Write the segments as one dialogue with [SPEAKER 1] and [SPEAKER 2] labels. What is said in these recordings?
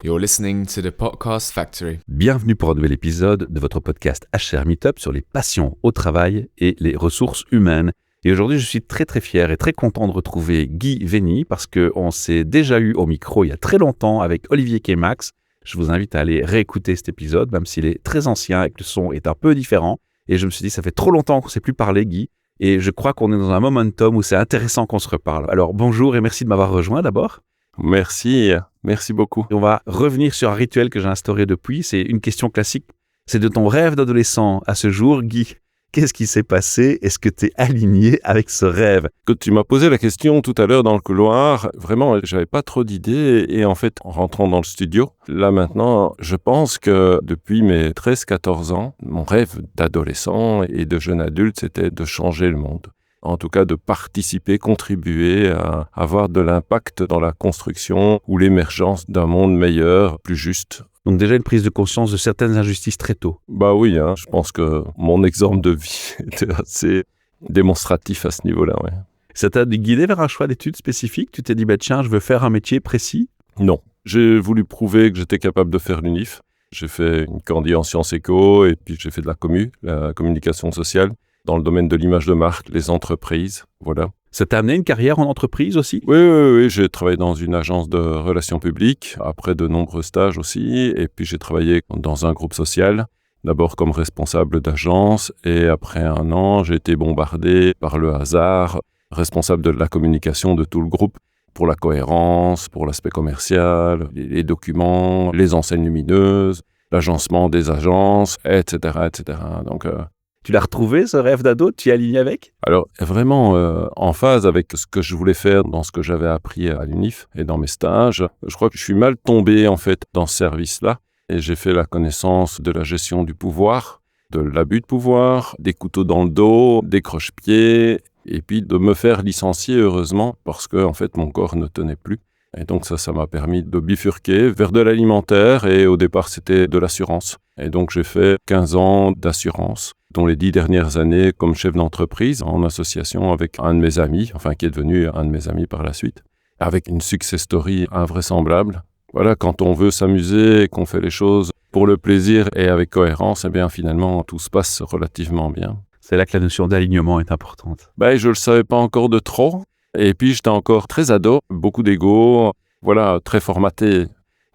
[SPEAKER 1] You're listening to the Podcast Factory.
[SPEAKER 2] Bienvenue pour un nouvel épisode de votre podcast HR Meetup sur les passions au travail et les ressources humaines. Et aujourd'hui, je suis très fier et très content de retrouver Guy Vény parce qu'on s'est déjà eu au micro il y a très longtemps avec Olivier Kemax. Je vous invite à aller réécouter cet épisode, même s'il est très ancien et que le son est un peu différent. Et je me suis dit, ça fait trop longtemps qu'on ne s'est plus parlé, Guy. Et je crois qu'on est dans un momentum où c'est intéressant qu'on se reparle. Alors bonjour et merci de m'avoir rejoint d'abord.
[SPEAKER 3] Merci beaucoup.
[SPEAKER 2] On va revenir sur un rituel que j'ai instauré depuis. C'est une question classique. C'est de ton rêve d'adolescent à ce jour, Guy. Qu'est-ce qui s'est passé? Est-ce que tu es aligné avec ce rêve?
[SPEAKER 3] Quand tu m'as posé la question tout à l'heure dans le couloir, vraiment, j'avais pas trop d'idées. Et en fait, en rentrant dans le studio, là maintenant, je pense que depuis mes 13-14 ans, mon rêve d'adolescent et de jeune adulte, c'était de changer le monde. En tout cas, de participer, contribuer à avoir de l'impact dans la construction ou l'émergence d'un monde meilleur, plus juste.
[SPEAKER 2] Donc déjà une prise de conscience de certaines injustices très tôt.
[SPEAKER 3] Bah oui, je pense que mon exemple de vie était assez démonstratif à ce niveau-là. Ouais.
[SPEAKER 2] Ça t'a guidé vers un choix d'études spécifiques? Tu t'es dit, tiens, je veux faire un métier précis?
[SPEAKER 3] Non. J'ai voulu prouver que j'étais capable de faire l'UNIF. J'ai fait une candidate en sciences éco et puis j'ai fait de la communication sociale. Dans le domaine de l'image de marque, les entreprises, voilà.
[SPEAKER 2] Ça t'a amené une carrière en entreprise aussi?
[SPEAKER 3] Oui, j'ai travaillé dans une agence de relations publiques, après de nombreux stages aussi, et puis j'ai travaillé dans un groupe social, d'abord comme responsable d'agence, et après 1 an, j'ai été bombardé par le hasard, responsable de la communication de tout le groupe, pour la cohérence, pour l'aspect commercial, les documents, les enseignes lumineuses, l'agencement des agences, etc. Donc,
[SPEAKER 2] tu l'as retrouvé, ce rêve d'ado? Tu y es aligné avec?
[SPEAKER 3] Alors, vraiment en phase avec ce que je voulais faire dans ce que j'avais appris à l'UNIF et dans mes stages. Je crois que je suis mal tombé, en fait, dans ce service-là. Et j'ai fait la connaissance de la gestion du pouvoir, de l'abus de pouvoir, des couteaux dans le dos, des croche-pieds, et puis de me faire licencier, heureusement, parce que, en fait, mon corps ne tenait plus. Et donc ça m'a permis de bifurquer vers de l'alimentaire, et au départ, c'était de l'assurance. Et donc, j'ai fait 15 ans d'assurance, dont les 10 dernières années comme chef d'entreprise en association avec un de mes amis, qui est devenu un de mes amis par la suite, avec une success story invraisemblable. Voilà, quand on veut s'amuser, qu'on fait les choses pour le plaisir et avec cohérence, eh bien finalement, tout se passe relativement bien.
[SPEAKER 2] C'est là que la notion d'alignement est importante.
[SPEAKER 3] Je le savais pas encore de trop. Et puis, j'étais encore très ado, beaucoup d'ego, très formaté.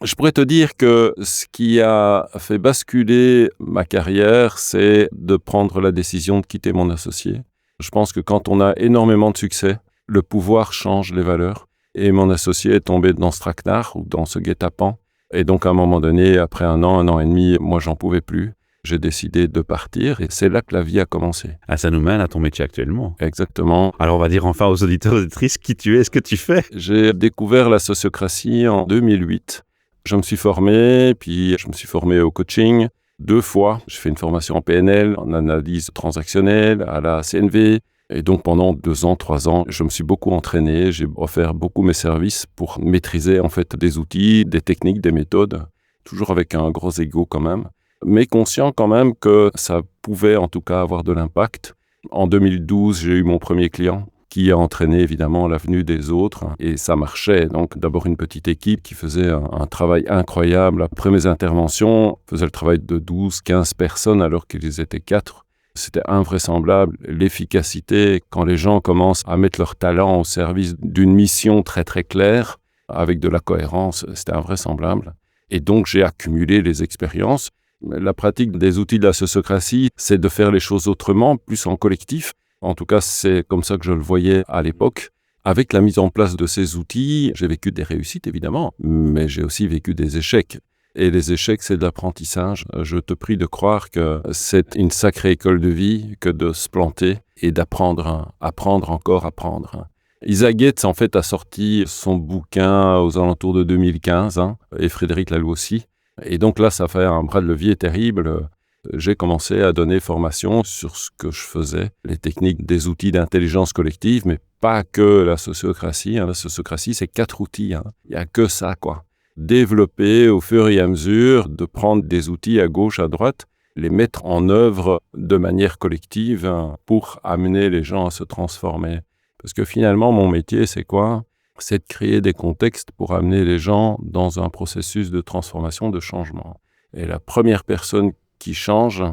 [SPEAKER 3] Je pourrais te dire que ce qui a fait basculer ma carrière, c'est de prendre la décision de quitter mon associé. Je pense que quand on a énormément de succès, le pouvoir change les valeurs. Et mon associé est tombé dans ce traquenard ou dans ce guet-apens. Et donc, à un moment donné, après 1 an et demi, moi, j'en pouvais plus. J'ai décidé de partir et c'est là que la vie a commencé.
[SPEAKER 2] Ah, ça nous mène à ton métier actuellement.
[SPEAKER 3] Exactement.
[SPEAKER 2] Alors, on va dire enfin aux auditeurs et auditrices qui tu es, ce que tu fais.
[SPEAKER 3] J'ai découvert la sociocratie en 2008. Je me suis formé, puis je me suis formé au coaching 2 fois. J'ai fait une formation en PNL, en analyse transactionnelle, à la CNV. Et donc, pendant 2 ans, 3 ans, je me suis beaucoup entraîné. J'ai offert beaucoup mes services pour maîtriser, en fait, des outils, des techniques, des méthodes. Toujours avec un gros ego quand même. Mais conscient quand même que ça pouvait en tout cas avoir de l'impact. En 2012, j'ai eu mon premier client qui a entraîné évidemment la venue des autres et ça marchait. Donc d'abord une petite équipe qui faisait un travail incroyable. Après mes interventions, faisait le travail de 12-15 personnes alors qu'ils étaient 4. C'était invraisemblable. L'efficacité, quand les gens commencent à mettre leur talent au service d'une mission très claire, avec de la cohérence, c'était invraisemblable. Et donc j'ai accumulé les expériences. La pratique des outils de la sociocratie, c'est de faire les choses autrement, plus en collectif. En tout cas, c'est comme ça que je le voyais à l'époque. Avec la mise en place de ces outils, j'ai vécu des réussites, évidemment, mais j'ai aussi vécu des échecs. Et les échecs, c'est de l'apprentissage. Je te prie de croire que c'est une sacrée école de vie que de se planter et d'apprendre, apprendre. Isaac Gates, en fait, a sorti son bouquin aux alentours de 2015, et Frédéric Laloux aussi. Et donc là, ça fait un bras de levier terrible. J'ai commencé à donner formation sur ce que je faisais, les techniques des outils d'intelligence collective, mais pas que la sociocratie. La sociocratie, c'est 4 outils. Il n'y a que ça, quoi. Développer au fur et à mesure, de prendre des outils à gauche, à droite, les mettre en œuvre de manière collective pour amener les gens à se transformer. Parce que finalement, mon métier, c'est quoi ? c'est de créer des contextes pour amener les gens dans un processus de transformation, de changement. Et la première personne qui change,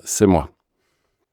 [SPEAKER 3] c'est moi.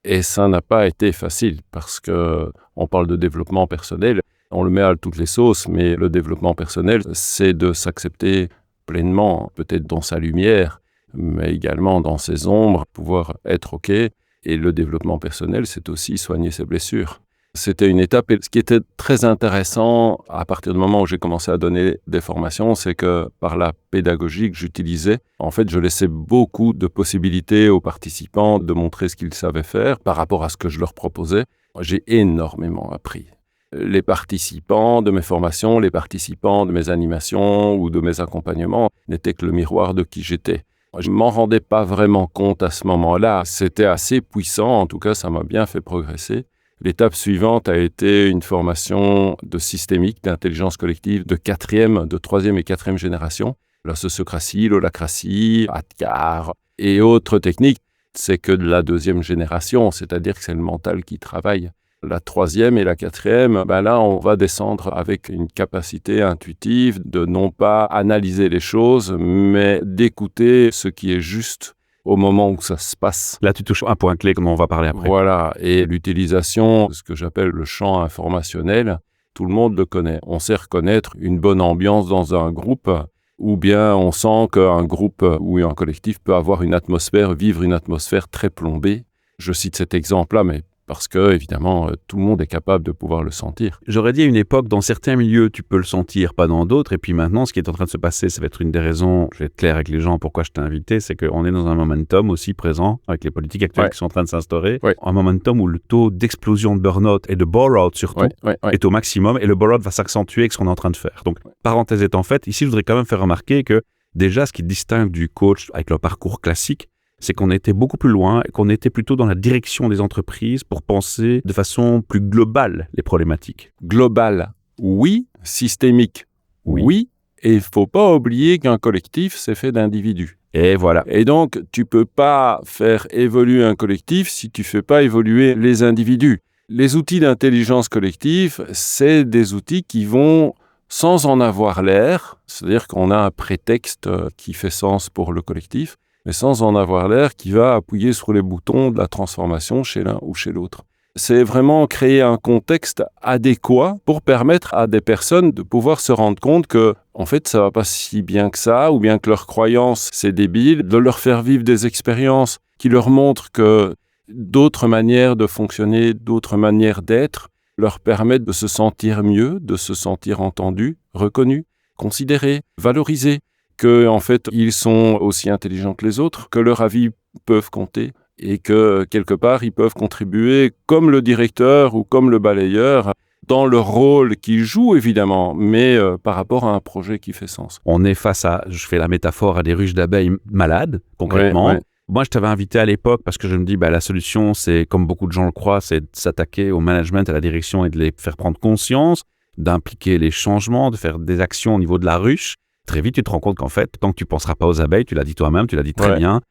[SPEAKER 3] Et ça n'a pas été facile parce que on parle de développement personnel, on le met à toutes les sauces, mais le développement personnel, c'est de s'accepter pleinement, peut-être dans sa lumière, mais également dans ses ombres, pouvoir être OK. Et le développement personnel, c'est aussi soigner ses blessures. C'était une étape, et ce qui était très intéressant à partir du moment où j'ai commencé à donner des formations, c'est que par la pédagogie que j'utilisais, en fait, je laissais beaucoup de possibilités aux participants de montrer ce qu'ils savaient faire par rapport à ce que je leur proposais. J'ai énormément appris. Les participants de mes formations, les participants de mes animations ou de mes accompagnements n'étaient que le miroir de qui j'étais. Je ne m'en rendais pas vraiment compte à ce moment-là. C'était assez puissant, en tout cas, ça m'a bien fait progresser. L'étape suivante a été une formation de systémique, d'intelligence collective de 3e et 4e génération. La sociocratie, l'holacratie, Atkar et autres techniques, c'est que de la 2e génération, c'est-à-dire que c'est le mental qui travaille. La 3e et la 4e, là, on va descendre avec une capacité intuitive de non pas analyser les choses, mais d'écouter ce qui est juste au moment où ça se passe.
[SPEAKER 2] Là, tu touches un point clé, comme on va parler après.
[SPEAKER 3] Voilà, et l'utilisation de ce que j'appelle le champ informationnel, tout le monde le connaît. On sait reconnaître une bonne ambiance dans un groupe, ou bien on sent qu'un groupe ou un collectif peut avoir vivre une atmosphère très plombée. Je cite cet exemple-là, mais parce que, évidemment, tout le monde est capable de pouvoir le sentir.
[SPEAKER 2] J'aurais dit à une époque, dans certains milieux, tu peux le sentir, pas dans d'autres. Et puis maintenant, ce qui est en train de se passer, ça va être une des raisons, je vais être clair avec les gens, pourquoi je t'ai invité, c'est qu'on est dans un momentum aussi présent, avec les politiques actuelles qui sont en train de s'instaurer.
[SPEAKER 3] Ouais.
[SPEAKER 2] Un momentum où le taux d'explosion de burn-out et de bore-out surtout est au maximum. Et le bore-out va s'accentuer avec ce qu'on est en train de faire. Donc, parenthèse étant faite, ici, je voudrais quand même faire remarquer que déjà, ce qui distingue du coach avec le parcours classique, c'est qu'on était beaucoup plus loin et qu'on était plutôt dans la direction des entreprises pour penser de façon plus globale les problématiques.
[SPEAKER 3] Global, oui. Systémique, oui. Et il ne faut pas oublier qu'un collectif, c'est fait d'individus.
[SPEAKER 2] Et voilà.
[SPEAKER 3] Et donc, tu ne peux pas faire évoluer un collectif si tu ne fais pas évoluer les individus. Les outils d'intelligence collective, c'est des outils qui vont sans en avoir l'air, c'est-à-dire qu'on a un prétexte qui fait sens pour le collectif, mais sans en avoir l'air, qui va appuyer sur les boutons de la transformation chez l'un ou chez l'autre. C'est vraiment créer un contexte adéquat pour permettre à des personnes de pouvoir se rendre compte que, en fait, ça va pas si bien que ça, ou bien que leur croyance, c'est débile, de leur faire vivre des expériences qui leur montrent que d'autres manières de fonctionner, d'autres manières d'être, leur permettent de se sentir mieux, de se sentir entendus, reconnus, considérés, valorisés. Que, en fait, ils sont aussi intelligents que les autres, que leurs avis peuvent compter et que, quelque part, ils peuvent contribuer comme le directeur ou comme le balayeur dans le rôle qu'ils jouent, évidemment, mais par rapport à un projet qui fait sens.
[SPEAKER 2] On est face à, je fais la métaphore, à des ruches d'abeilles malades, concrètement.
[SPEAKER 3] Ouais.
[SPEAKER 2] Moi, je t'avais invité à l'époque parce que je me dis, la solution, c'est, comme beaucoup de gens le croient, c'est de s'attaquer au management, à la direction et de les faire prendre conscience, d'impliquer les changements, de faire des actions au niveau de la ruche. Très vite, tu te rends compte qu'en fait, tant que tu ne penseras pas aux abeilles, tu l'as dit toi-même, tu l'as dit très bien,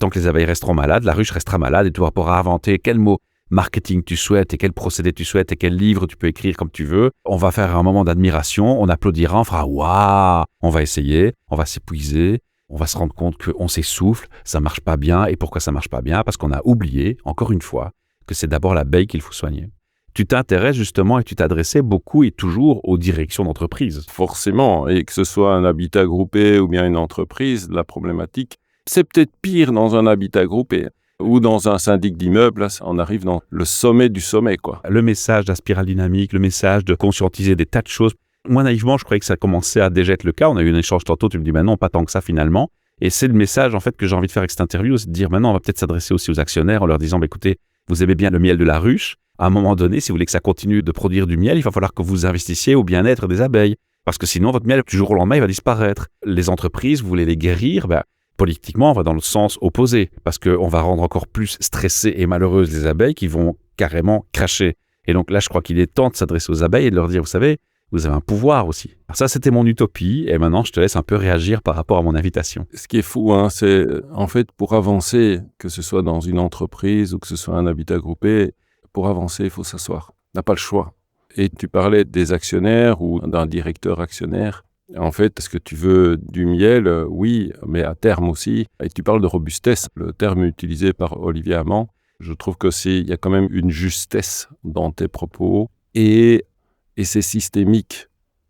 [SPEAKER 2] tant que les abeilles resteront malades, la ruche restera malade et tu pourras inventer quel mot marketing tu souhaites et quel procédé tu souhaites et quel livre tu peux écrire comme tu veux. On va faire un moment d'admiration, on applaudira, on fera « waouh !» On va essayer, on va s'épuiser, on va se rendre compte qu'on s'essouffle, ça ne marche pas bien. Et pourquoi ça ne marche pas bien? Parce qu'on a oublié, encore une fois, que c'est d'abord l'abeille qu'il faut soigner. Tu t'intéresses justement et tu t'adressais beaucoup et toujours aux directions d'entreprise.
[SPEAKER 3] Forcément, et que ce soit un habitat groupé ou bien une entreprise, la problématique, c'est peut-être pire dans un habitat groupé ou dans un syndic d'immeuble, là, on arrive dans le sommet du sommet, quoi.
[SPEAKER 2] Le message de la spirale dynamique, le message de conscientiser des tas de choses. Moi, naïvement, je croyais que ça commençait à déjà être le cas. On a eu un échange tantôt, tu me dis, non, pas tant que ça finalement. Et c'est le message en fait que j'ai envie de faire avec cette interview, c'est de dire, maintenant, on va peut-être s'adresser aussi aux actionnaires en leur disant, écoutez, vous aimez bien le miel de la ruche. À un moment donné, si vous voulez que ça continue de produire du miel, il va falloir que vous investissiez au bien-être des abeilles. Parce que sinon, votre miel, du jour au lendemain, il va disparaître. Les entreprises, vous voulez les guérir, politiquement, on va dans le sens opposé. Parce qu'on va rendre encore plus stressées et malheureuses les abeilles qui vont carrément cracher. Et donc là, je crois qu'il est temps de s'adresser aux abeilles et de leur dire, vous savez, vous avez un pouvoir aussi. Alors ça, c'était mon utopie. Et maintenant, je te laisse un peu réagir par rapport à mon invitation.
[SPEAKER 3] Ce qui est fou, c'est en fait, pour avancer, que ce soit dans une entreprise ou que ce soit un habitat groupé, pour avancer, il faut s'asseoir. On n'a pas le choix. Et tu parlais des actionnaires ou d'un directeur actionnaire. En fait, est-ce que tu veux du miel? Oui, mais à terme aussi. Et tu parles de robustesse, le terme utilisé par Olivier Amand. Je trouve il y a quand même une justesse dans tes propos et c'est systémique.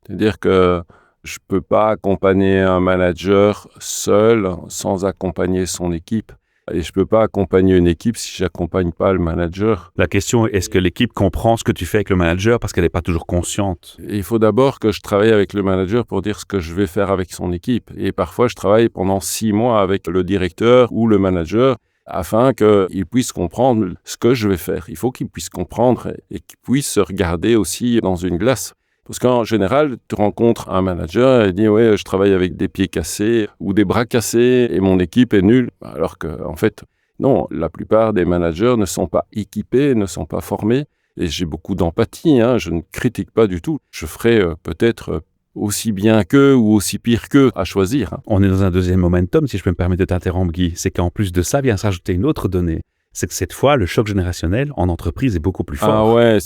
[SPEAKER 3] C'est-à-dire que je peux pas accompagner un manager seul sans accompagner son équipe. Et je peux pas accompagner une équipe si j'accompagne pas le manager.
[SPEAKER 2] La question est, est-ce que l'équipe comprend ce que tu fais avec le manager parce qu'elle n'est pas toujours consciente?
[SPEAKER 3] Et il faut d'abord que je travaille avec le manager pour dire ce que je vais faire avec son équipe. Et parfois, je travaille pendant 6 mois avec le directeur ou le manager afin qu'il puisse comprendre ce que je vais faire. Il faut qu'il puisse comprendre et qu'il puisse se regarder aussi dans une glace. Parce qu'en général, tu rencontres un manager et il dit « Ouais, je travaille avec des pieds cassés ou des bras cassés et mon équipe est nulle. » Alors qu'en fait, non, la plupart des managers ne sont pas équipés, ne sont pas formés. Et j'ai beaucoup d'empathie, je ne critique pas du tout. Je ferai peut-être aussi bien qu'eux ou aussi pire qu'eux à choisir.
[SPEAKER 2] On est dans un deuxième momentum, si je peux me permettre de t'interrompre, Guy. C'est qu'en plus de ça, vient s'ajouter une autre donnée. C'est que cette fois, le choc générationnel en entreprise est beaucoup plus fort.
[SPEAKER 3] Ah ouais,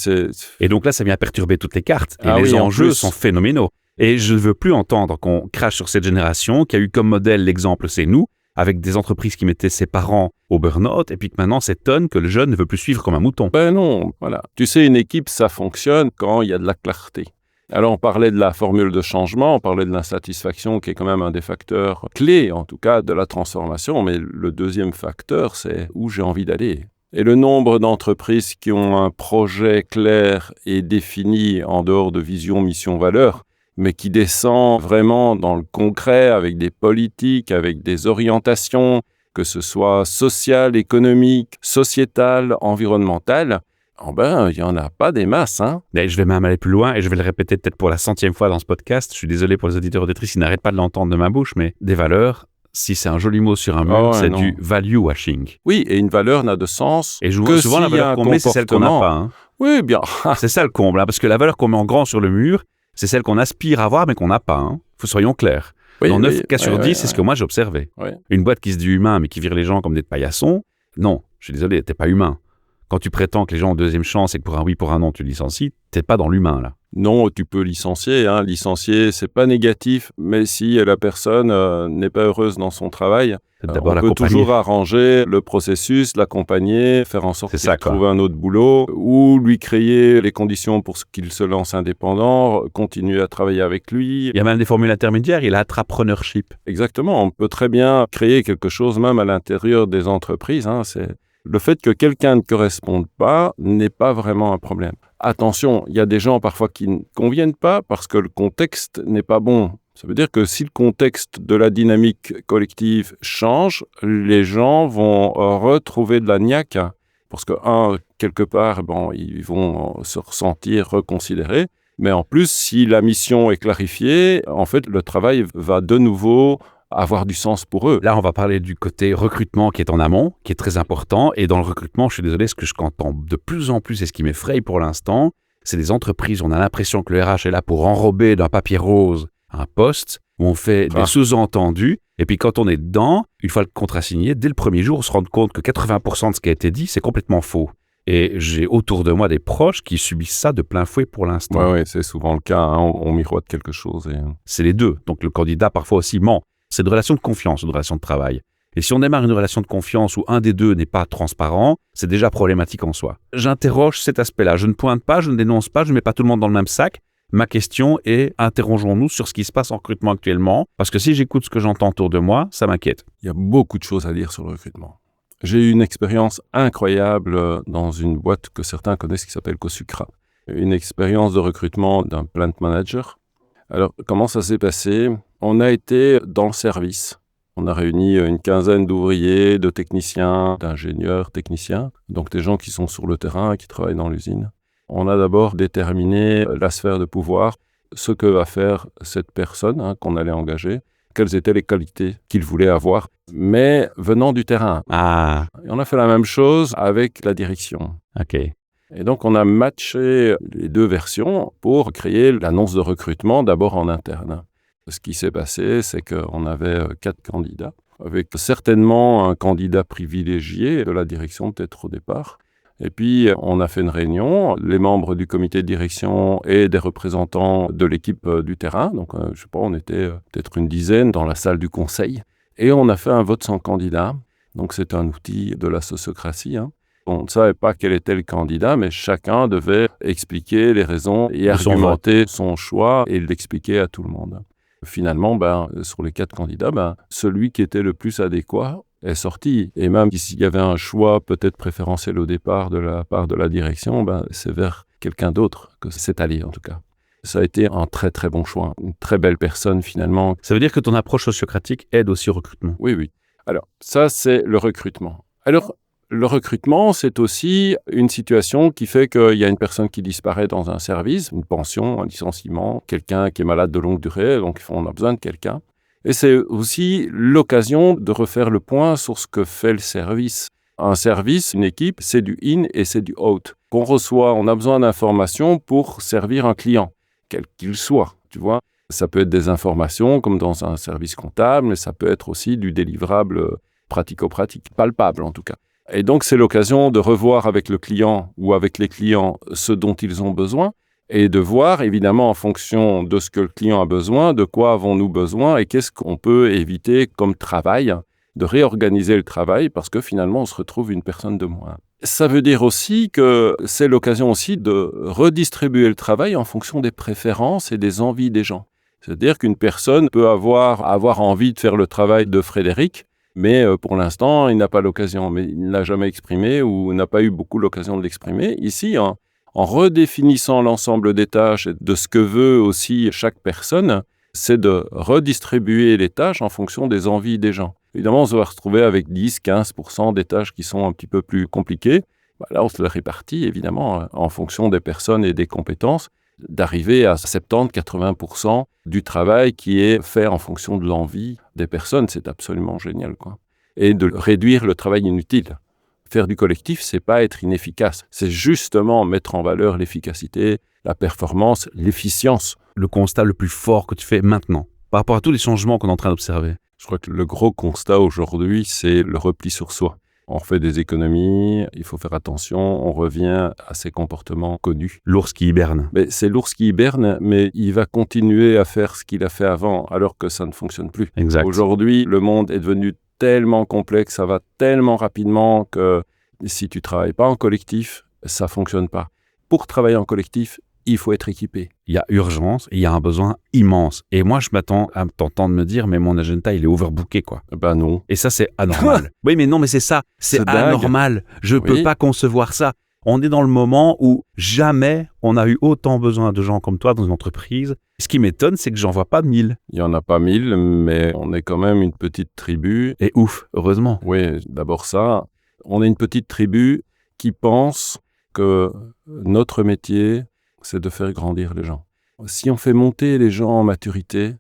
[SPEAKER 2] Et donc là, ça vient perturber toutes les cartes. Et
[SPEAKER 3] les
[SPEAKER 2] enjeux sont phénoménaux. Et je ne veux plus entendre qu'on crache sur cette génération qui a eu comme modèle, l'exemple, c'est nous, avec des entreprises qui mettaient ses parents au burn-out, et puis que maintenant, s'étonne que le jeune ne veut plus suivre comme un mouton.
[SPEAKER 3] Ben non, voilà. Tu sais, une équipe, ça fonctionne quand il y a de la clarté. Alors, on parlait de la formule de changement, on parlait de l'insatisfaction qui est quand même un des facteurs clés, en tout cas, de la transformation. Mais le deuxième facteur, c'est où j'ai envie d'aller. Et le nombre d'entreprises qui ont un projet clair et défini en dehors de vision, mission, valeur, mais qui descend vraiment dans le concret avec des politiques, avec des orientations, que ce soit sociales, économiques, sociétales, environnementales, il n'y en a pas des masses.
[SPEAKER 2] Mais je vais même aller plus loin et je vais le répéter peut-être pour la 100e fois dans ce podcast. Je suis désolé pour les auditeurs et auditrices, ils n'arrêtent pas de l'entendre de ma bouche, mais des valeurs, si c'est un joli mot sur un mur, c'est du value washing.
[SPEAKER 3] Oui, et une valeur n'a de sens
[SPEAKER 2] et
[SPEAKER 3] que
[SPEAKER 2] souvent, la valeur qu'on met, c'est celle qu'on n'a pas.
[SPEAKER 3] Oui, bien.
[SPEAKER 2] C'est ça le comble, parce que la valeur qu'on met en grand sur le mur, c'est celle qu'on aspire à avoir mais qu'on n'a pas. Soyons clairs.
[SPEAKER 3] Oui,
[SPEAKER 2] dans 9 cas sur 10, c'est ce que moi j'ai observé.
[SPEAKER 3] Oui.
[SPEAKER 2] Une boîte qui se dit humain mais qui vire les gens comme des paillassons, non, je suis désolé, t'es pas humain. Quand tu prétends que les gens ont deuxième chance et que pour un oui, pour un non, tu licencies, t'es pas dans l'humain, là.
[SPEAKER 3] Non, tu peux licencier. Licencier, c'est pas négatif, mais si la personne n'est pas heureuse dans son travail, on peut toujours arranger le processus, l'accompagner, faire en sorte qu'il trouve un autre boulot, ou lui créer les conditions pour qu'il se lance indépendant, continuer à travailler avec lui.
[SPEAKER 2] Il y a même des formules intermédiaires, il y a l'entrepreneurship.
[SPEAKER 3] Exactement, on peut très bien créer quelque chose même à l'intérieur des entreprises. Le fait que quelqu'un ne corresponde pas n'est pas vraiment un problème. Attention, il y a des gens parfois qui ne conviennent pas parce que le contexte n'est pas bon. Ça veut dire que si le contexte de la dynamique collective change, les gens vont retrouver de la niaque. Parce que, quelque part, ils vont se ressentir reconsidérés. Mais en plus, si la mission est clarifiée, en fait, le travail va de nouveau avoir du sens pour eux.
[SPEAKER 2] Là, on va parler du côté recrutement qui est en amont, qui est très important. Et dans le recrutement, je suis désolé, ce que je entends de plus en plus et ce qui m'effraie pour l'instant, c'est des entreprises où on a l'impression que le RH est là pour enrober d'un papier rose un poste, où on fait des sous-entendus. Et puis quand on est dedans, une fois le contrat signé, dès le premier jour, on se rend compte que 80% de ce qui a été dit, c'est complètement faux. Et j'ai autour de moi des proches qui subissent ça de plein fouet pour l'instant.
[SPEAKER 3] Oui, c'est souvent le cas. On miroite quelque chose.
[SPEAKER 2] C'est les deux. Donc le candidat parfois aussi ment. C'est une relation de confiance, une relation de travail. Et si on démarre une relation de confiance où un des deux n'est pas transparent, c'est déjà problématique en soi. J'interroge cet aspect-là. Je ne pointe pas, je ne dénonce pas, je ne mets pas tout le monde dans le même sac. Ma question est, interrogeons-nous sur ce qui se passe en recrutement actuellement, parce que si j'écoute ce que j'entends autour de moi, ça m'inquiète.
[SPEAKER 3] Il y a beaucoup de choses à dire sur le recrutement. J'ai eu une expérience incroyable dans une boîte que certains connaissent qui s'appelle Cosucra. Une expérience de recrutement d'un plant manager. Alors, comment ça s'est passé ? On a été dans le service. On a réuni une quinzaine d'ouvriers, de techniciens, d'ingénieurs, techniciens, donc des gens qui sont sur le terrain, qui travaillent dans l'usine. On a d'abord déterminé la sphère de pouvoir, ce que va faire cette personne qu'on allait engager, quelles étaient les qualités qu'il voulait avoir, mais venant du terrain. Et on a fait la même chose avec la direction.
[SPEAKER 2] OK.
[SPEAKER 3] Et donc, on a matché les deux versions pour créer l'annonce de recrutement d'abord en interne. Ce qui s'est passé, c'est qu'on avait 4 candidats, avec certainement un candidat privilégié de la direction peut-être au départ. Et puis, on a fait une réunion, les membres du comité de direction et des représentants de l'équipe du terrain. Donc, je sais pas, on était peut-être une dizaine dans la salle du conseil. Et on a fait un vote sans candidat. Donc, c'est un outil de la sociocratie. On ne savait pas quel était le candidat, mais chacun devait expliquer les raisons et argumenter son choix et l'expliquer à tout le monde. Finalement, sur les 4 candidats, celui qui était le plus adéquat est sorti. Et même s'il y avait un choix peut-être préférentiel au départ de la part de la direction, c'est vers quelqu'un d'autre que c'est allé en tout cas. Ça a été un très très bon choix, une très belle personne finalement.
[SPEAKER 2] Ça veut dire que ton approche sociocratique aide aussi au recrutement.
[SPEAKER 3] Oui. Alors, ça c'est le recrutement. Alors, le recrutement, c'est aussi une situation qui fait qu'il y a une personne qui disparaît dans un service, une pension, un licenciement, quelqu'un qui est malade de longue durée, donc on a besoin de quelqu'un. Et c'est aussi l'occasion de refaire le point sur ce que fait le service. Un service, une équipe, c'est du in et c'est du out. Qu'on reçoit, on a besoin d'informations pour servir un client, quel qu'il soit, tu vois. Ça peut être des informations comme dans un service comptable, mais ça peut être aussi du délivrable pratico-pratique, palpable en tout cas. Et donc, c'est l'occasion de revoir avec le client ou avec les clients ce dont ils ont besoin et de voir, évidemment, en fonction de ce que le client a besoin, de quoi avons-nous besoin et qu'est-ce qu'on peut éviter comme travail, de réorganiser le travail parce que finalement, on se retrouve une personne de moins. Ça veut dire aussi que c'est l'occasion aussi de redistribuer le travail en fonction des préférences et des envies des gens. C'est-à-dire qu'une personne peut avoir envie de faire le travail de Frédéric, mais pour l'instant, il n'a pas l'occasion, mais il ne l'a jamais exprimé ou n'a pas eu beaucoup l'occasion de l'exprimer. Ici, en redéfinissant l'ensemble des tâches et de ce que veut aussi chaque personne, c'est de redistribuer les tâches en fonction des envies des gens. Évidemment, on se va retrouver avec 10-15% des tâches qui sont un petit peu plus compliquées. Là, on se les répartit, évidemment, en fonction des personnes et des compétences, d'arriver à 70-80% du travail qui est fait en fonction de l'envie des personnes. C'est absolument génial, quoi. Et de réduire le travail inutile. Faire du collectif, c'est pas être inefficace. C'est justement mettre en valeur l'efficacité, la performance, l'efficience.
[SPEAKER 2] Le constat le plus fort que tu fais maintenant, par rapport à tous les changements qu'on est en train d'observer.
[SPEAKER 3] Je crois que le gros constat aujourd'hui, c'est le repli sur soi. On fait des économies, il faut faire attention, on revient à ces comportements connus.
[SPEAKER 2] L'ours qui hiberne.
[SPEAKER 3] Mais c'est l'ours qui hiberne, mais il va continuer à faire ce qu'il a fait avant, alors que ça ne fonctionne plus.
[SPEAKER 2] Exact.
[SPEAKER 3] Aujourd'hui, le monde est devenu tellement complexe, ça va tellement rapidement que si tu travailles pas en collectif, ça fonctionne pas. Pour travailler en collectif, il faut être équipé.
[SPEAKER 2] Il y a urgence et il y a un besoin immense. Et moi, je m'attends à t'entendre me dire, mais mon agenda, il est overbooké, quoi.
[SPEAKER 3] Ben non.
[SPEAKER 2] Et ça, c'est anormal. Oui, mais non, mais c'est ça. C'est anormal. Je peux pas concevoir ça. On est dans le moment où jamais on a eu autant besoin de gens comme toi dans une entreprise. Ce qui m'étonne, c'est que j'en vois pas 1000.
[SPEAKER 3] Il y en a pas 1000, mais on est quand même une petite tribu.
[SPEAKER 2] Et ouf, heureusement.
[SPEAKER 3] Oui, d'abord ça. On est une petite tribu qui pense que notre métier, c'est de faire grandir les gens. Si on fait monter les gens en maturité,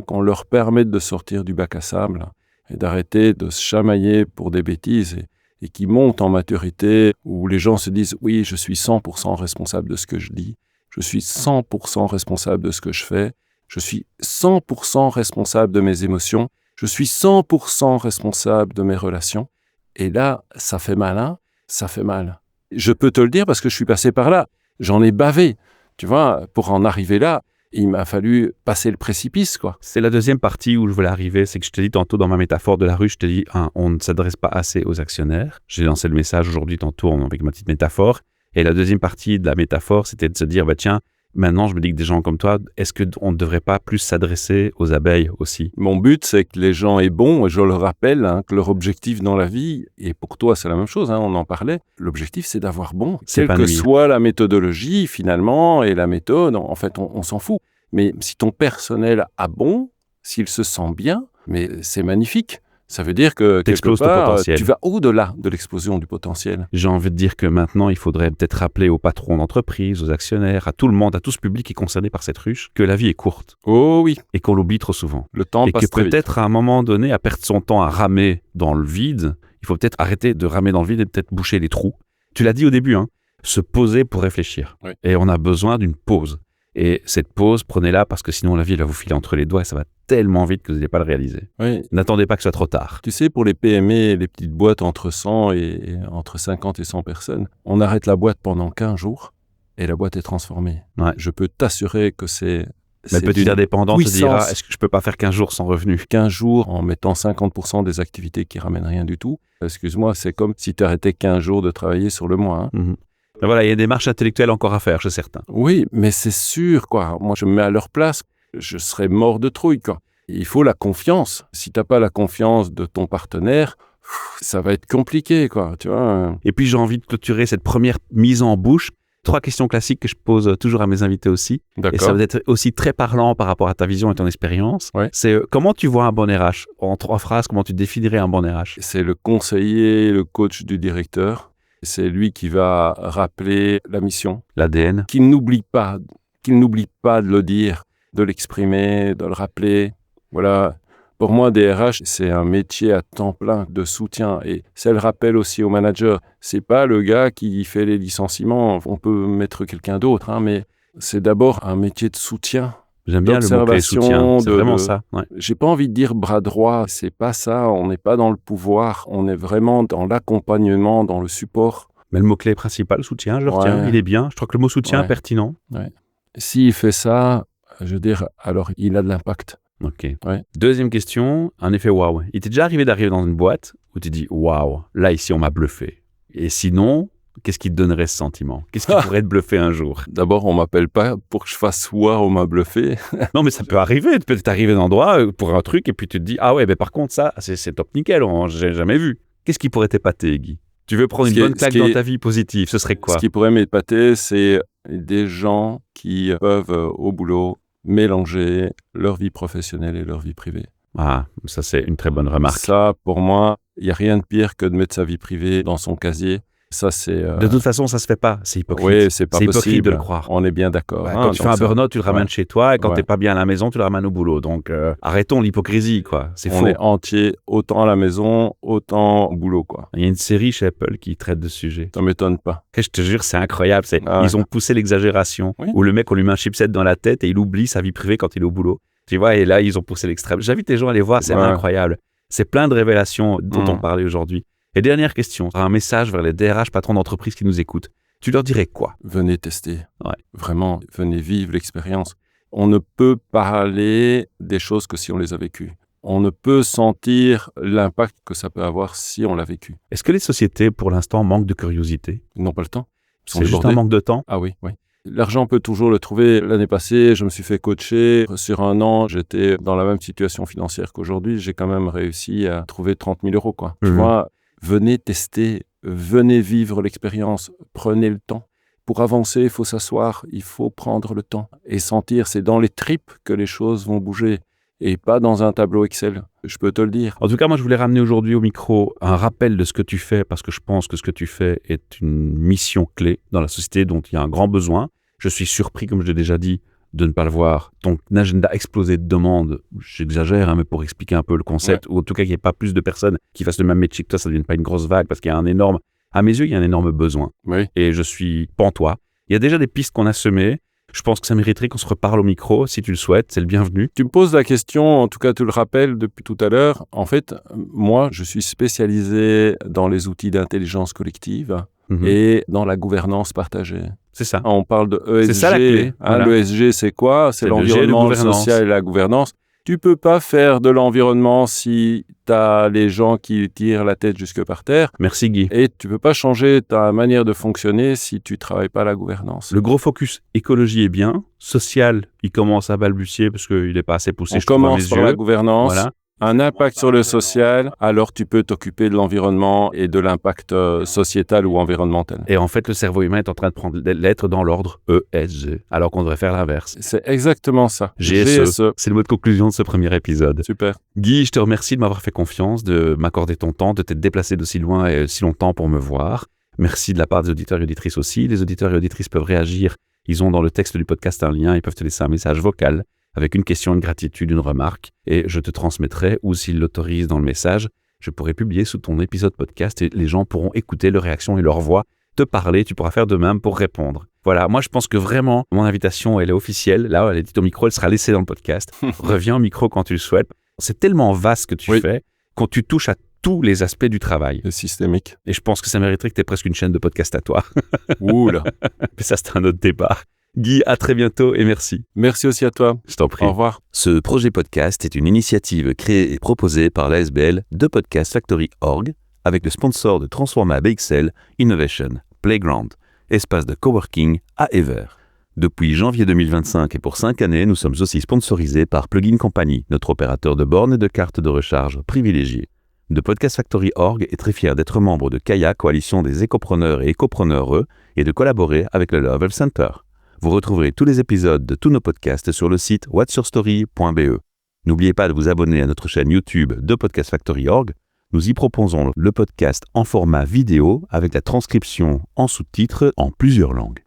[SPEAKER 3] qu'on leur permette de sortir du bac à sable et d'arrêter de se chamailler pour des bêtises et qui montent en maturité, où les gens se disent « oui, je suis 100% responsable de ce que je dis, je suis 100% responsable de ce que je fais, je suis 100% responsable de mes émotions, je suis 100% responsable de mes relations ». Et là, ça fait mal, ça fait mal. Je peux te le dire parce que je suis passé par là. J'en ai bavé, tu vois, pour en arriver là, il m'a fallu passer le précipice, quoi.
[SPEAKER 2] C'est la deuxième partie où je voulais arriver, c'est que je te dis tantôt dans ma métaphore de la rue, je te dis, on ne s'adresse pas assez aux actionnaires. J'ai lancé le message aujourd'hui tantôt avec ma petite métaphore. Et la deuxième partie de la métaphore, c'était de se dire, tiens, maintenant je me dis que des gens comme toi, est-ce qu'on ne devrait pas plus s'adresser aux abeilles aussi?
[SPEAKER 3] Mon but, c'est que les gens aient bon, et je le rappelle, que leur objectif dans la vie, et pour toi c'est la même chose, on en parlait, l'objectif c'est d'avoir bon. Quelle que soit la méthodologie finalement, et la méthode, en fait on s'en fout. Mais si ton personnel a bon, s'il se sent bien, mais c'est magnifique. Ça veut dire que quelque part, tu vas au-delà de l'explosion du potentiel.
[SPEAKER 2] J'ai envie de dire que maintenant, il faudrait peut-être rappeler aux patrons d'entreprise, aux actionnaires, à tout le monde, à tout ce public qui est concerné par cette ruche, que la vie est courte.
[SPEAKER 3] Oh oui.
[SPEAKER 2] Et qu'on l'oublie trop souvent.
[SPEAKER 3] Le temps passe très vite.
[SPEAKER 2] Et que peut-être à un moment donné, à perdre son temps à ramer dans le vide, il faut peut-être arrêter de ramer dans le vide et peut-être boucher les trous. Tu l'as dit au début, se poser pour réfléchir.
[SPEAKER 3] Oui.
[SPEAKER 2] Et on a besoin d'une pause. Et cette pause, prenez-la parce que sinon la vie elle va vous filer entre les doigts et ça va tellement vite que vous n'allez pas le réaliser.
[SPEAKER 3] Oui.
[SPEAKER 2] N'attendez pas que ce soit trop tard.
[SPEAKER 3] Tu sais, pour les PME, les petites boîtes entre 100 et entre 50 et 100 personnes, on arrête la boîte pendant 15 jours et la boîte est transformée.
[SPEAKER 2] Ouais.
[SPEAKER 3] Je peux t'assurer que c'est...
[SPEAKER 2] Mais le petit indépendant te dira,
[SPEAKER 3] puissance.
[SPEAKER 2] est-ce que je peux pas faire 15 jours sans revenu?
[SPEAKER 3] 15 jours en mettant 50% des activités qui ramènent rien du tout. Excuse-moi, c'est comme si tu arrêtais 15 jours de travailler sur le mois. Hein.
[SPEAKER 2] Mais voilà, il y a des marches intellectuelles encore à faire chez certains.
[SPEAKER 3] Oui, mais c'est sûr, quoi. Moi, je me mets à leur place, je serais mort de trouille, quoi. Il faut la confiance. Si t'as pas la confiance de ton partenaire, ça va être compliqué, quoi, tu vois.
[SPEAKER 2] Et puis j'ai envie de clôturer cette première mise en bouche. 3 questions classiques que je pose toujours à mes invités aussi.
[SPEAKER 3] D'accord.
[SPEAKER 2] Et ça va être aussi très parlant par rapport à ta vision et ton expérience.
[SPEAKER 3] Ouais.
[SPEAKER 2] C'est comment tu vois un bon RH? En 3 phrases, comment tu définirais un bon RH?
[SPEAKER 3] C'est le conseiller, le coach du directeur. C'est lui qui va rappeler la mission.
[SPEAKER 2] L'ADN.
[SPEAKER 3] Qu'il n'oublie pas de le dire, de l'exprimer, de le rappeler. Voilà. Pour moi, DRH, c'est un métier à temps plein de soutien et c'est le rappel aussi au manager. C'est pas le gars qui fait les licenciements. On peut mettre quelqu'un d'autre, hein, mais c'est d'abord un métier de soutien.
[SPEAKER 2] J'aime bien le mot-clé soutien. C'est vraiment ça. Ouais.
[SPEAKER 3] J'ai pas envie de dire bras droit. C'est pas ça. On n'est pas dans le pouvoir. On est vraiment dans l'accompagnement, dans le support.
[SPEAKER 2] Mais le mot-clé principal, soutien, je le retiens. Il est bien. Je trouve que le mot soutien est pertinent.
[SPEAKER 3] Ouais. S'il fait ça, je veux dire, alors il a de l'impact.
[SPEAKER 2] Ok.
[SPEAKER 3] Ouais.
[SPEAKER 2] Deuxième question, un effet waouh. Il t'est déjà arrivé d'arriver dans une boîte où tu dis waouh, là ici on m'a bluffé. Et sinon, qu'est-ce qui te donnerait ce sentiment? Qu'est-ce qui pourrait te bluffer un jour?
[SPEAKER 3] D'abord, on m'appelle pas pour que je fasse waouh, on m'a bluffé.
[SPEAKER 2] Non, mais ça peut arriver. Tu peux t'arriver dans l'endroit pour un truc et puis tu te dis ah ouais, mais par contre ça, c'est top nickel, j'ai jamais vu. Qu'est-ce qui pourrait t'épater, Guy? Tu veux prendre une bonne claque dans ta vie positive, ce serait quoi?
[SPEAKER 3] Ce qui pourrait m'épater, c'est des gens qui peuvent au boulot mélanger leur vie professionnelle et leur vie privée.
[SPEAKER 2] Ah, ça c'est une très bonne remarque.
[SPEAKER 3] Ça, pour moi, il n'y a rien de pire que de mettre sa vie privée dans son casier. Ça, c'est...
[SPEAKER 2] De toute façon, ça se fait pas. C'est hypocrite.
[SPEAKER 3] Oui, c'est pas possible.
[SPEAKER 2] C'est hypocrite de le croire.
[SPEAKER 3] On est bien d'accord.
[SPEAKER 2] Quand tu fais un burn-out, tu le ramènes chez toi. Et quand t'es pas bien à la maison, tu le ramènes au boulot. Donc, arrêtons l'hypocrisie, quoi. C'est faux.
[SPEAKER 3] On est entier, autant à la maison, autant au boulot, quoi.
[SPEAKER 2] Il y a une série chez Apple qui traite de ce sujet.
[SPEAKER 3] Ça m'étonne pas.
[SPEAKER 2] Et je te jure, c'est incroyable. Ils ont poussé l'exagération. Oui. Où le mec, on lui met un chipset dans la tête et il oublie sa vie privée quand il est au boulot. Tu vois, et là, ils ont poussé l'extrême. J'invite les gens à aller voir, c'est incroyable. C'est plein de révélations dont on parlait aujourd'hui. Et dernière question, un message vers les DRH, patrons d'entreprise qui nous écoutent. Tu leur dirais quoi?
[SPEAKER 3] Venez tester. Ouais. Vraiment, venez vivre l'expérience. On ne peut parler des choses que si on les a vécues. On ne peut sentir l'impact que ça peut avoir si on l'a vécu.
[SPEAKER 2] Est-ce que les sociétés, pour l'instant, manquent de curiosité?
[SPEAKER 3] Ils n'ont pas le temps.
[SPEAKER 2] C'est juste un manque de temps?
[SPEAKER 3] Ah oui, oui. L'argent, on peut toujours le trouver. L'année passée, je me suis fait coacher. Sur 1 an, j'étais dans la même situation financière qu'aujourd'hui. J'ai quand même réussi à trouver 30 000 €, quoi. Tu vois, venez tester, venez vivre l'expérience, prenez le temps. Pour avancer, il faut s'asseoir, il faut prendre le temps et sentir. C'est dans les tripes que les choses vont bouger et pas dans un tableau Excel. Je peux te le dire.
[SPEAKER 2] En tout cas, moi, je voulais ramener aujourd'hui au micro un rappel de ce que tu fais parce que je pense que ce que tu fais est une mission clé dans la société dont il y a un grand besoin. Je suis surpris, comme je l'ai déjà dit, de ne pas le voir. Ton agenda explosé de demandes, j'exagère, mais pour expliquer un peu le concept, ou en tout cas qu'il n'y ait pas plus de personnes qui fassent le même métier que toi, ça ne devienne pas une grosse vague, parce qu'il y a à mes yeux, il y a un énorme besoin.
[SPEAKER 3] Oui.
[SPEAKER 2] Et je suis pantois. Il y a déjà des pistes qu'on a semées. Je pense que ça mériterait qu'on se reparle au micro, si tu le souhaites, c'est le bienvenu.
[SPEAKER 3] Tu me poses la question, en tout cas tu le rappelles depuis tout à l'heure. En fait, moi, je suis spécialisé dans les outils d'intelligence collective et dans la gouvernance partagée.
[SPEAKER 2] C'est ça.
[SPEAKER 3] On parle de ESG.
[SPEAKER 2] C'est ça la clé. Voilà.
[SPEAKER 3] L'ESG, c'est quoi? C'est l'environnement, le social et la gouvernance. Tu peux pas faire de l'environnement si tu as les gens qui tirent la tête jusque par terre.
[SPEAKER 2] Merci Guy.
[SPEAKER 3] Et tu peux pas changer ta manière de fonctionner si tu travailles pas la gouvernance.
[SPEAKER 2] Le gros focus écologie est bien. Social, il commence à balbutier parce qu'il n'est pas assez poussé.
[SPEAKER 3] On commence par la gouvernance. Voilà. Un impact sur le social, alors tu peux t'occuper de l'environnement et de l'impact sociétal ou environnemental.
[SPEAKER 2] Et en fait, le cerveau humain est en train de prendre les lettres dans l'ordre ESG, alors qu'on devrait faire l'inverse.
[SPEAKER 3] C'est exactement ça.
[SPEAKER 2] GSE. C'est le mot de conclusion de ce premier épisode.
[SPEAKER 3] Super.
[SPEAKER 2] Guy, je te remercie de m'avoir fait confiance, de m'accorder ton temps, de t'être déplacé d'aussi loin et si longtemps pour me voir. Merci de la part des auditeurs et auditrices aussi. Les auditeurs et auditrices peuvent réagir. Ils ont dans le texte du podcast un lien, ils peuvent te laisser un message vocal avec une question, une gratitude, une remarque, et je te transmettrai, ou s'il l'autorise dans le message, je pourrai publier sous ton épisode podcast et les gens pourront écouter leur réaction et leur voix, te parler, tu pourras faire de même pour répondre. Voilà, moi je pense que vraiment, mon invitation, elle est officielle. Là, elle est dite au micro, elle sera laissée dans le podcast. Reviens au micro quand tu le souhaites. C'est tellement vaste ce que tu fais, quand tu touches à tous les aspects du travail.
[SPEAKER 3] C'est systémique.
[SPEAKER 2] Et je pense que ça mériterait que tu aies presque une chaîne de podcast à toi.
[SPEAKER 3] Ouh là.
[SPEAKER 2] Mais ça, c'est un autre débat. Guy, à très bientôt et merci.
[SPEAKER 3] Merci aussi à toi.
[SPEAKER 2] Je t'en prie.
[SPEAKER 3] Au revoir.
[SPEAKER 2] Ce projet podcast est une initiative créée et proposée par l'ASBL de Podcast Factory Org avec le sponsor de Transforma BXL Innovation Playground, espace de coworking à Ever. Depuis janvier 2025 et pour 5 années, nous sommes aussi sponsorisés par Plugin Company, notre opérateur de bornes et de cartes de recharge privilégié. The Podcast Factory Org est très fier d'être membre de Kaya, coalition des écopreneurs et écopreneurs, et de collaborer avec le Love Health Center. Vous retrouverez tous les épisodes de tous nos podcasts sur le site whatsyourstory.be. N'oubliez pas de vous abonner à notre chaîne YouTube de Podcast Factory Org. Nous y proposons le podcast en format vidéo avec la transcription en sous-titres en plusieurs langues.